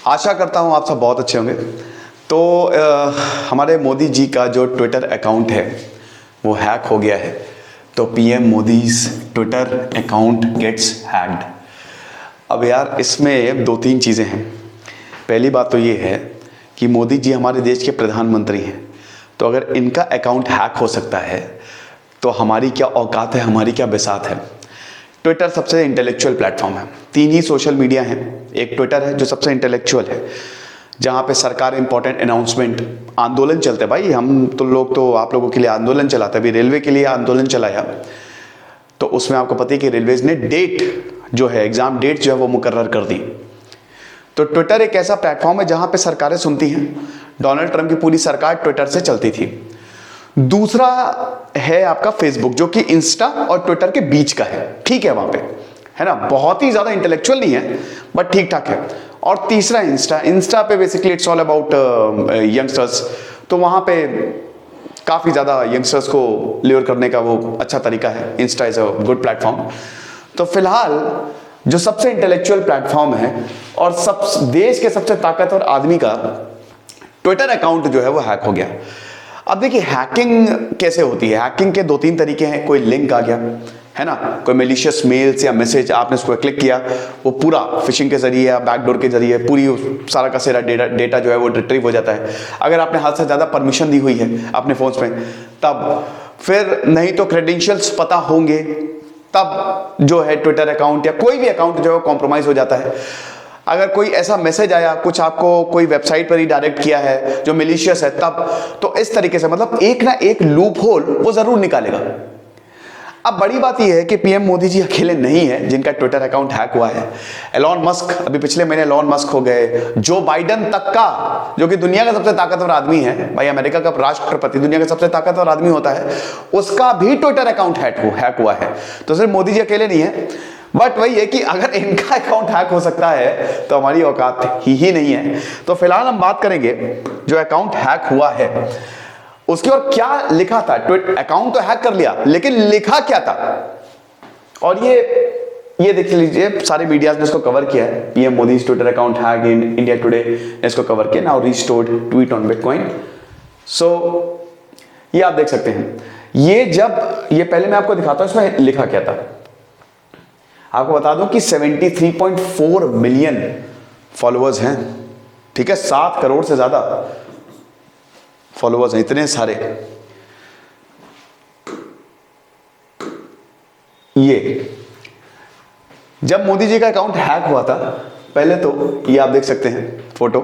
आशा करता हूँ आप सब बहुत अच्छे होंगे। तो हमारे मोदी जी का जो ट्विटर अकाउंट है वो हैक हो गया है। तो PM Modi's Twitter account gets hacked. अब यार इसमें दो तीन चीज़ें हैं। पहली बात तो ये है कि मोदी जी हमारे देश के प्रधानमंत्री हैं, तो अगर इनका अकाउंट हैक हो सकता है तो हमारी क्या औकात है, हमारी क्या बिसात है। ट्विटर सबसे इंटेलेक्चुअल प्लेटफॉर्म है। तीन ही सोशल मीडिया हैं, एक ट्विटर है जो सबसे इंटेलेक्चुअल है, जहाँ पे सरकार इंपॉर्टेंट अनाउंसमेंट, आंदोलन चलते हैं भाई, हम तो लोग तो आप लोगों के लिए आंदोलन चलाते हैं। अभी रेलवे के लिए आंदोलन चलाया, तो उसमें आपको पता है कि रेलवेज ने डेट जो है, एग्जाम डेट जो है वो मुकर्रर कर दी। तो ट्विटर एक ऐसा प्लेटफॉर्म है जहाँ पे सरकारें सुनती हैं। डोनाल्ड ट्रंप की पूरी सरकार ट्विटर से चलती थी। दूसरा है आपका फेसबुक, जो कि इंस्टा और ट्विटर के बीच का है, ठीक है, वहां पे है ना, बहुत ही ज्यादा इंटेलेक्चुअल नहीं है बट ठीक ठाक है। और तीसरा इंस्टा पे basically it's all about youngsters, तो वहां पे काफी ज्यादा यंगस्टर्स को ल्योर करने का वो अच्छा तरीका है। Insta is a good platform. तो फिलहाल जो सबसे इंटेलेक्चुअल प्लेटफॉर्म है और सब देश के सबसे ताकतवर आदमी का ट्विटर अकाउंट जो है वो हैक हो गया। अब देखिए हैकिंग कैसे होती है। हैकिंग के दो तीन तरीके हैं। कोई लिंक आ गया है ना, कोई मेलिशियस मेल्स या मैसेज, आपने उसको क्लिक किया, वो पूरा फिशिंग के जरिए या बैकडोर के जरिए पूरी सारा का सारा डेटा जो है वो रिट्रीव हो जाता है। अगर आपने हद से ज्यादा परमिशन दी हुई है अपने फोन्स में तब, फिर नहीं तो क्रेडेंशियल्स पता होंगे तब जो है ट्विटर अकाउंट या कोई भी अकाउंट जो है कॉम्प्रोमाइज हो जाता है। अगर कोई ऐसा मैसेज आया, कुछ आपको कोई वेबसाइट पर ही डायरेक्ट किया है जो मिलीशियस है तब, तो इस तरीके से मतलब एक ना एक लूप होल वो जरूर निकालेगा। अब बड़ी बात यह है कि पीएम मोदी जी अकेले नहीं है जिनका ट्विटर अकाउंट हैक हुआ है। एलॉन मस्क, अभी पिछले महीने एलॉन मस्क हो गए, जो बाइडन तक का, जो कि दुनिया का सबसे ताकतवर आदमी है भाई, अमेरिका का राष्ट्रपति दुनिया का सबसे ताकतवर आदमी होता है, उसका भी ट्विटर अकाउंट हैक हुआ है। तो सिर्फ मोदी जी अकेले नहीं है, बट वही है कि अगर इनका अकाउंट हैक हो सकता है तो हमारी औकात ही नहीं है। तो फिलहाल हम बात करेंगे जो अकाउंट हैक हुआ है उसके और क्या लिखा था। ट्विटर अकाउंट तो हैक कर लिया, लेकिन लिखा क्या था। और ये देख लीजिए, सारे मीडिया ने इसको कवर किया है। PM Modi Twitter account hack in India Today ने इसको कवर किया। Now restored tweet on bitcoin. So ये आप देख सकते हैं। ये पहले मैं आपको दिखाता हूं इसमें लिखा क्या था। आपको बता दूं कि 73.4 मिलियन फॉलोअर्स हैं, ठीक है, 7 करोड़ से ज्यादा फॉलोअर्स हैं, इतने सारे। ये जब मोदी जी का अकाउंट हैक हुआ था, पहले तो ये आप देख सकते हैं photo,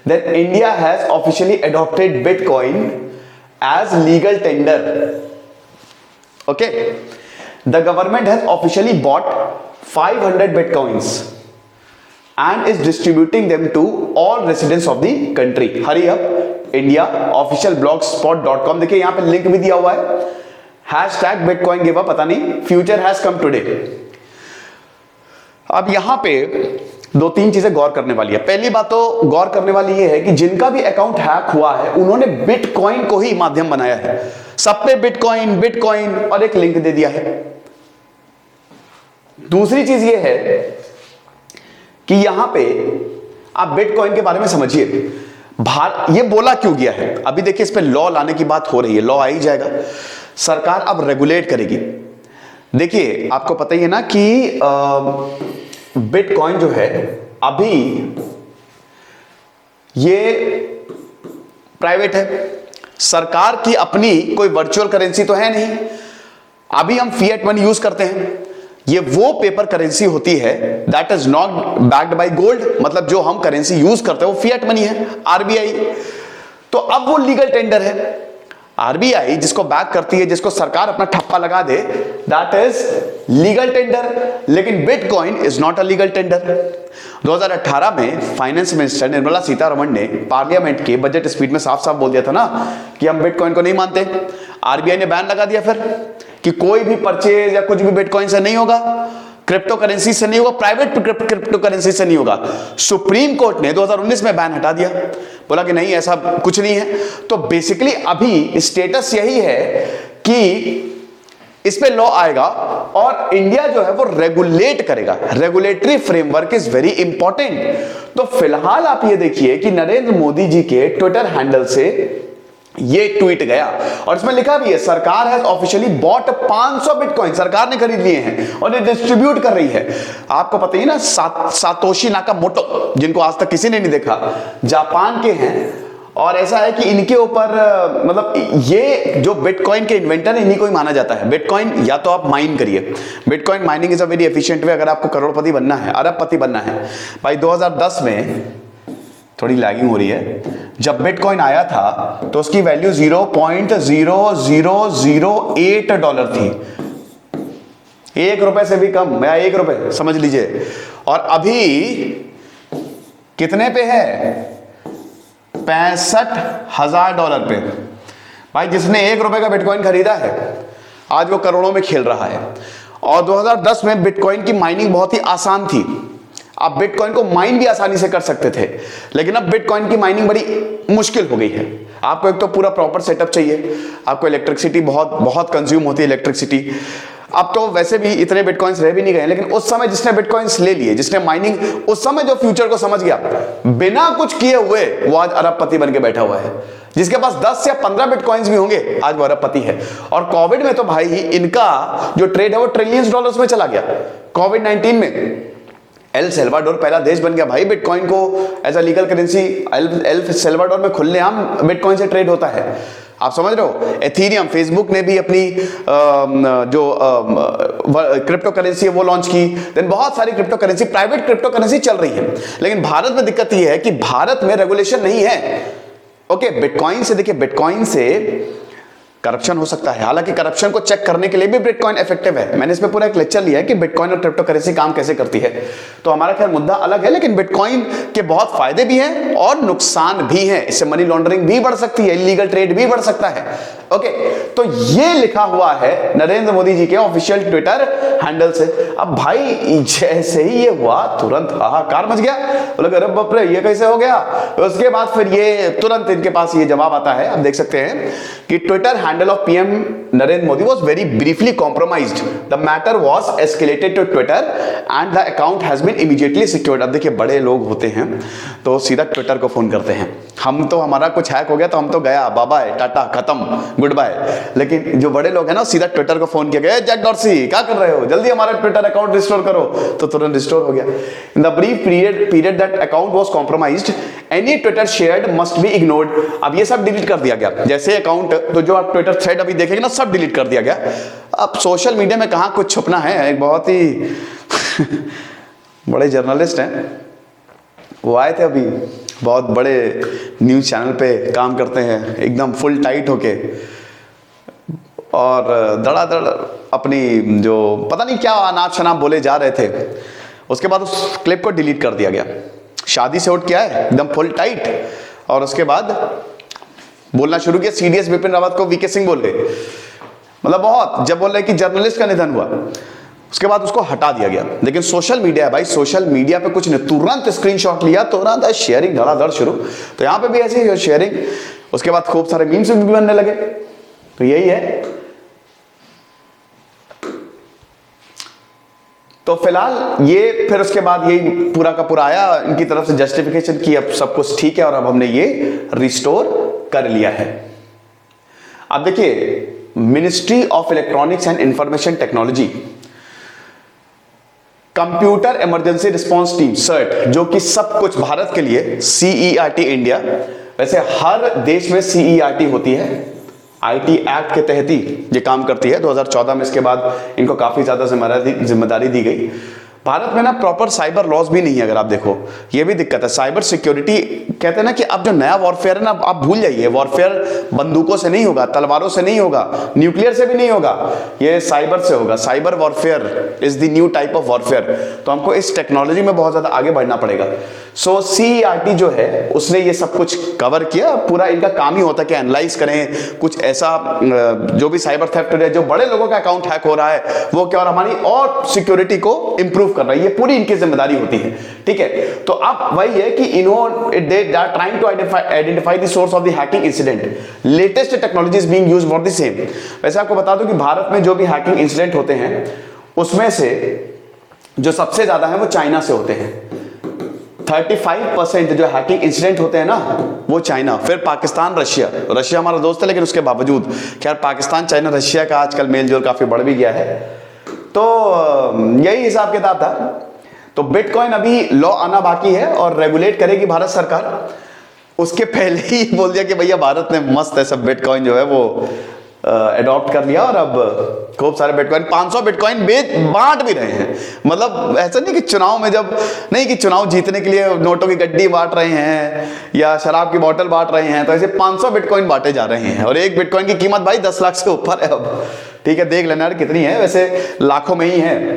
that India has officially adopted bitcoin as legal tender. Okay, the government has officially bought 500 bitcoins and is distributing them to all residents of the country. Hurry up, India official blogspot.com। देखिए यहां पे link भी दिया हुआ है, hashtag bitcoin give up, पता नहीं future has come today. अब यहां पे दो तीन चीजें गौर करने वाली है। पहली बात तो गौर करने वाली यह है कि जिनका भी अकाउंट हैक हुआ है उन्होंने बिटकॉइन को ही माध्यम बनाया है। सब पे बिटकॉइन और एक लिंक दे दिया है। दूसरी चीज यह है कि यहां पे आप बिटकॉइन के बारे में समझिए, ये बोला क्यों गया है। अभी देखिए इस पे लॉ लाने की बात हो रही है, लॉ आ ही जाएगा, सरकार अब रेगुलेट करेगी। देखिए आपको पता ही है ना कि बिटकॉइन जो है अभी ये प्राइवेट है, सरकार की अपनी कोई वर्चुअल करेंसी तो है नहीं। अभी हम फिएट मनी यूज करते हैं, ये वो पेपर करेंसी होती है that is not backed by gold, मतलब जो हम करेंसी यूज करते हैं वो फिएट मनी है, आरबीआई। तो अब वो लीगल टेंडर है। आरबीआई जिसको बैक करती है, जिसको सरकार अपना ठप्पा लगा दे, दैट इज लीगल टेंडर। लेकिन bitcoin is not a legal tender. 2018 में फाइनेंस मिनिस्टर निर्मला सीतारमण ने पार्लियामेंट के बजट स्पीच में साफ साफ बोल दिया था ना कि हम बिटकॉइन को नहीं मानते। आरबीआई ने बैन लगा दिया फिर कि कोई भी परचेज या कुछ भी बिटकॉइन से नहीं होगा, क्रिप्टो करेंसी से नहीं होगा, प्राइवेट क्रिप्टो करेंसी से नहीं होगा। सुप्रीम कोर्ट ने 2019 में बैन हटा दिया, बोला कि नहीं ऐसा कुछ नहीं है। तो बेसिकली अभी स्टेटस यही है कि इस पे लॉ आएगा और इंडिया जो है वो रेगुलेट करेगा। Regulatory framework is very important. तो फिलहाल आप ये देखिए कि नरेंद्र मोदी जी के ट्विटर हैंडल से ये ट्वीट गया और इसमें लिखा भी है, सरकार है ऑफिशियली बॉट 500 बिटकॉइन, सरकार ने खरीद लिए हैं और ये डिस्ट्रीब्यूट कर रही है। आपको पता ही ना, सातोशी नाकामोटो, जिनको आज तक किसी ने नहीं देखा, जापान के हैं और ऐसा है कि इनके ऊपर मतलब ये जो बिटकॉइन के इन्वेंटर है इन्हीं को ही माना जाता है। बिटकॉइन या तो आप माइन करिए, bitcoin mining is a very efficient way अगर आपको करोड़पति बनना है, अरबपति बनना है। भाई 2010 में थोड़ी लैगिंग हो रही है, जब बिटकॉइन आया था तो उसकी वैल्यू $0.0008 थी, $1 से भी कम, या $1 समझ लीजिए। और अभी कितने पे है? $65,000 पे। भाई जिसने $1 का बिटकॉइन खरीदा है आज वो करोड़ों में खेल रहा है। और 2010 में बिटकॉइन की माइनिंग बहुत ही आसान थी, आप बिटकॉइन को माइन भी आसानी से कर सकते थे, लेकिन अब बिटकॉइन की माइनिंग बड़ी मुश्किल हो गई है। आपको एक तो पूरा प्रॉपर सेटअप चाहिए, आपको इलेक्ट्रिसिटी बहुत कंज्यूम होती है इलेक्ट्रिसिटी। अब तो वैसे भी इतने बिटकॉइंस रह भी नहीं गए, लेकिन उस समय जिसने बिटकॉइंस ले लिए, जिसने माइनिंग उस समय जो फ्यूचर को समझ गया, बिना कुछ किए हुए वो आज अरबपति बन के बैठा हुआ है। जिसके पास 10 या 15 बिटकॉइंस भी होंगे आज वो अरबपति है। और कोविड में तो भाई इनका जो ट्रेड है वो ट्रिलियंस डॉलर्स में चला गया। कोविड-19 में एल सेल्वाडोर पहला देश बन गया भाई बिटकॉइन को as a legal currency. El Salvador में खुलेआम बिटकॉइन से ट्रेड होता है, आप समझ रहे हो। एथीरियम, फेसबुक ने भी अपनी जो क्रिप्टो करेंसी है वो लॉन्च की। देन बहुत सारी crypto currency, private crypto currency चल रही है। लेकिन भारत में दिक्कत यह है कि भारत में रेगुलेशन नहीं है। ओके, बिटकॉइन से देखिए, बिटकॉइन से करप्शन हो सकता है, हालांकि करप्शन को चेक करने के लिए भी बिटकॉइन इफेक्टिव है। मैंने इसमें पूरा एक लेक्चर लिया है कि बिटकॉइन और क्रिप्टो करेंसी काम कैसे करती है, तो हमारा खैर मुद्दा अलग है। लेकिन बिटकॉइन के बहुत फायदे भी हैं और नुकसान भी हैं। इससे मनी लॉन्ड्रिंग भी बढ़ सकती है, इलीगल ट्रेड भी बढ़ सकता है। ओके, तो ये लिखा हुआ है नरेंद्र मोदी जी के ऑफिशियल ट्विटर हैंडल से। अब भाई जैसे ही ये हुआ तुरंत हाहाकार मच गया, बोले अरे बाप रे ये कैसे हो गया। उसके बाद फिर ये तुरंत इनके पास ये जवाब आता है, आप देख सकते हैं कि Twitter handle of PM Narendra Modi was very briefly compromised. The matter was escalated to Twitter and the account has been immediately secured. अब देखिए बड़े लोग होते हैं तो सीधा ट्विटर को फोन करते हैं। हम तो हमारा कुछ हैक हो गया तो हम तो गया, बाय बाय, टाटा, खत्म, गुड बाय। लेकिन जो बड़े लोग हैं ना सीधा ट्विटर को फोन किया गया, जैक डॉर्सी क्या कर रहे हो, जल्दी हमारा ट्विटर अकाउंट रिस्टोर करो, तो तुरंत रिस्टोर हो गया। In the brief period that account was compromised any Twitter shared must be ignored. अब ये सब डिलीट कर दिया गया, जैसे अकाउंट तो जो आप ट्विटर थ्रेड अभी देखेंगे ना सब डिलीट कर दिया गया। अब सोशल मीडिया में कहां कुछ छुपना है। एक बहुत ही बड़े जर्नलिस्ट हैं, वो आए थे अभी, बहुत बड़े न्यूज चैनल पे काम करते हैं, एकदम फुल टाइट होके, और धड़ाधड़ अपनी जो पता नहीं क्या अनाप शनाप बोले जा रहे थे। उसके बाद उस क्लिप को डिलीट कर दिया गया। शादी से उठ के आए एकदम फुल टाइट, और उसके बाद बोलना शुरू किया सीडीएस विपिन रावत को वीके सिंह बोल गए। मतलब बहुत, जब बोल रहे कि जर्नलिस्ट का निधन हुआ उसके बाद उसको हटा दिया गया। लेकिन सोशल मीडिया है भाई, सोशल मीडिया पे कुछ नहीं, तुरंत स्क्रीनशॉट लिया, तुरंत शेयरिंग धड़ाधड़ शुरू। तो यहाँ पे भी ऐसी शेयरिंग, उसके बाद खूब सारे मीम्स भी बनने लगे। तो यही है। तो फिलहाल ये फिर उसके बाद यही पूरा का पूरा आया इनकी तरफ से जस्टिफिकेशन की, अब सब कुछ ठीक है और अब हमने ये रिस्टोर कर लिया है। अब देखिए, Ministry of Electronics and Information Technology Computer Emergency Response Team CERT, जो कि सब कुछ भारत के लिए CERT इंडिया, वैसे हर देश में CERT होती है, IT एक्ट के तहत ही ये काम करती है। 2014 में इसके बाद इनको काफी ज्यादा जिम्मेदारी दी गई। भारत में ना प्रॉपर साइबर लॉज भी नहीं है, अगर आप देखो ये भी दिक्कत है। साइबर सिक्योरिटी कहते हैं ना कि अब जो नया वॉरफेयर है ना, आप भूल जाइए, वॉरफेयर बंदूकों से नहीं होगा, तलवारों से नहीं होगा, न्यूक्लियर से भी नहीं होगा, ये साइबर से होगा। Cyber warfare is the new type of warfare. तो हमको इस टेक्नोलॉजी में बहुत ज्यादा आगे बढ़ना पड़ेगा। सो CERT जो है उसने ये सब कुछ कवर किया। पूरा इनका काम ही होता है कि एनालाइज करें कुछ ऐसा जो भी साइबर थेफ्ट है, जो बड़े लोगों का अकाउंट हैक हो रहा है वो क्या, और हमारी और सिक्योरिटी को इंप्रूव कर रहा है, ये पूरी इनकी जिम्मेदारी होती है, ठीक है। तो अब वही है कि इन्होंने they are trying to identify the source of the hacking incident, latest technology is being used for the same. वैसे आपको बता दूं कि भारत में जो भी हैकिंग इंसिडेंट होते हैं उसमें से जो सबसे ज्यादा है वो चाइना से होते हैं। 35% जो हैकिंग इंसिडेंट होते हैं ना वो चाइना, फिर पाकिस्तान, रशिया। रशिया हमारा दोस्त है लेकिन उसके बावजूद खैर पाकिस्तान, चाइना, रशिया का आजकल मेल जोल काफी बढ़ भी गया है। तो यही हिसाब किताब था। तो बिटकॉइन अभी लॉ आना बाकी है और रेगुलेट करेगी भारत सरकार। उसके पहले ही बोल दिया कि भैया भारत ने मस्त ऐसा बिटकॉइन जो है वो अडॉप्ट कर लिया और अब खूब सारे बिटकॉइन, 500 बिटकॉइन बांट भी रहे हैं। मतलब ऐसा नहीं कि चुनाव में जब नहीं कि चुनाव जीतने के लिए नोटों की गड्डी बांट रहे हैं या शराब की बोतल बांट रहे हैं, तो ऐसे 500 बिटकॉइन बांटे जा रहे हैं और एक बिटकॉइन की कीमत भाई 10 लाख से ऊपर है अब, ठीक है। देख लेना यार कितनी है, वैसे लाखों में ही है।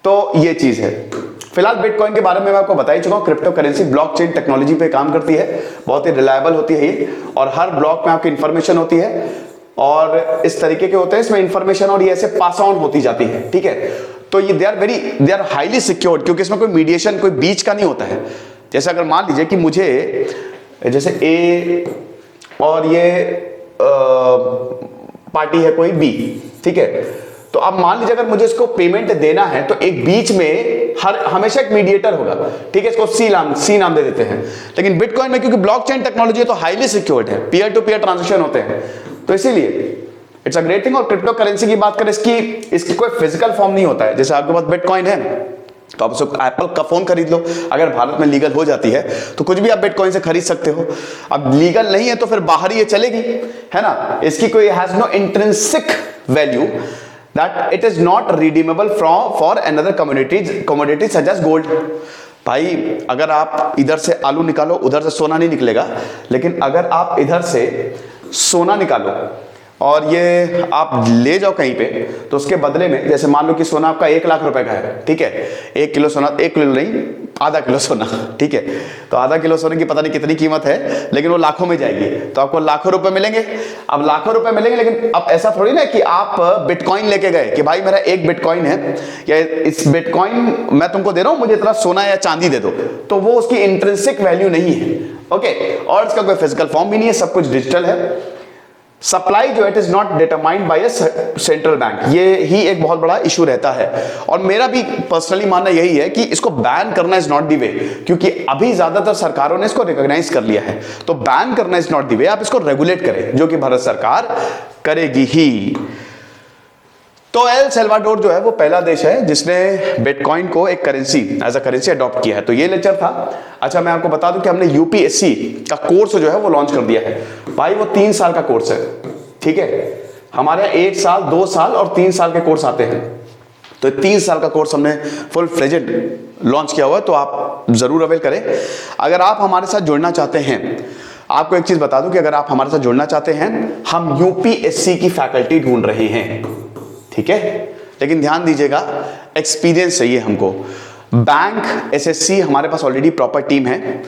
तो ये चीज है। फिलहाल बिटकॉइन के बारे में मैं आपको बता ही चुका हूं। क्रिप्टो करेंसी ब्लॉकचेन टेक्नोलॉजी पे काम करती है, बहुत ही रिलायबल होती है ये, और हर ब्लॉक में आपकी इंफॉर्मेशन होती है और इस तरीके के होते हैं, इसमें इंफॉर्मेशन और ये ऐसे पास ऑन होती जाती है, ठीक है। तो ये दे आर हाईली सिक्योर्ड, क्योंकि इसमें कोई मीडिएशन, कोई बीच का नहीं होता है। जैसे अगर मान लीजिए कि मुझे जैसे ए और ये पार्टी है कोई बी, ठीक है। तो अब मान लीजिए अगर मुझे इसको पेमेंट देना है तो एक बीच में हमेशा एक मीडिएटर होगा, ठीक है। इसको सी नाम दे देते हैं। लेकिन बिटकॉइन में क्योंकि ब्लॉकचेन टेक्नोलॉजी है तो हाईली सिक्योर्ड है, पीयर टू पीयर ट्रांजैक्शन होते हैं, तो इसीलिए इट्स अ ग्रेट थिंग। और क्रिप्टो करेंसी की बात करें, इसकी कोई फिजिकल फॉर्म नहीं होता है। जैसे आपके पास बिटकॉइन है तो आप उसको एप्पल का फोन खरीद लो, अगर भारत में लीगल हो जाती है तो कुछ भी आप बिटकॉइन से खरीद सकते हो। अब लीगल नहीं है तो फिर बाहर ही ये चलेगी, है ना। इसकी कोई has no intrinsic value that it is not redeemable for another commodity such as gold। भाई अगर आप इधर से आलू निकालो उधर से सोना नहीं निकलेगा, लेकिन अगर आप इधर से सोना निकालो और ये आप ले जाओ कहीं पे, तो उसके बदले में जैसे मान लो कि सोना आपका 1 लाख रुपए का है, ठीक है। 1 किलो सोना, 1 किलो नहीं, आधा किलो सोना, ठीक है। तो आधा किलो सोने की पता नहीं कितनी कीमत है, लेकिन वो लाखों में जाएगी, तो आपको लाखों रुपए मिलेंगे। अब लाखों रुपए मिलेंगे, लेकिन अब ऐसा थोड़ी ना कि आप बिटकॉइन लेके गए कि भाई मेरा एक बिटकॉइन है या इस बिटकॉइन मैं तुमको दे रहा हूं, मुझे इतना सोना या चांदी दे दो, तो वो उसकी इंट्रिंसिक वैल्यू नहीं है, ओके। और इसका कोई फिजिकल फॉर्म भी नहीं है, सब कुछ डिजिटल है। सप्लाई जो है it is not determined by a central bank, ये ही एक बहुत बड़ा इशू रहता है। और मेरा भी पर्सनली मानना यही है कि इसको बैन करना इज नॉट द वे, क्योंकि अभी ज्यादातर सरकारों ने इसको रिकॉग्नाइज कर लिया है। तो बैन करना इज नॉट द वे, आप इसको रेगुलेट करें, जो कि भारत सरकार करेगी ही। तो एल सल्वाडोर जो है वो पहला देश है जिसने बिटकॉइन को एक currency, as a currency adopt किया है। तो ये लेक्चर था। अच्छा, मैं आपको बता दूं कि हमने यूपीएससी का कोर्स जो है वो लॉन्च कर दिया है। भाई वो 3 साल का कोर्स है, ठीक है। हमारे यहाँ 1 साल, 2 साल और 3 साल के कोर्स आते हैं। तो 3 साल का कोर्स हमने फुल फ्लेजेड लॉन्च किया हुआ है, तो आप जरूर अवेल करें। अगर आप हमारे साथ जुड़ना चाहते हैं, आपको एक चीज बता दूं कि अगर आप हमारे साथ जुड़ना चाहते हैं, हम यूपीएससी की फैकल्टी ढूंढ रहे हैं, ठीक है। लेकिन ध्यान दीजिएगा, एक्सपीरियंस चाहिए हमको। बैंक, एसएससी हमारे पास ऑलरेडी प्रॉपर टीम है,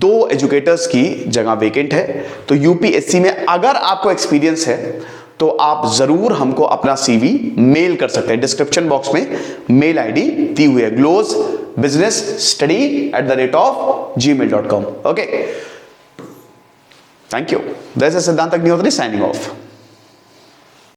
2 एजुकेटर्स की जगह वेकेंट है। तो यूपीएससी में अगर आपको एक्सपीरियंस है तो आप जरूर हमको अपना सीवी मेल कर सकते हैं। डिस्क्रिप्शन बॉक्स में मेल आईडी दी हुई है, glowsbusinessstudy@gmail.com। Okay, thank you. This is सिद्धांत अग्निहोत्री साइनिंग ऑफ।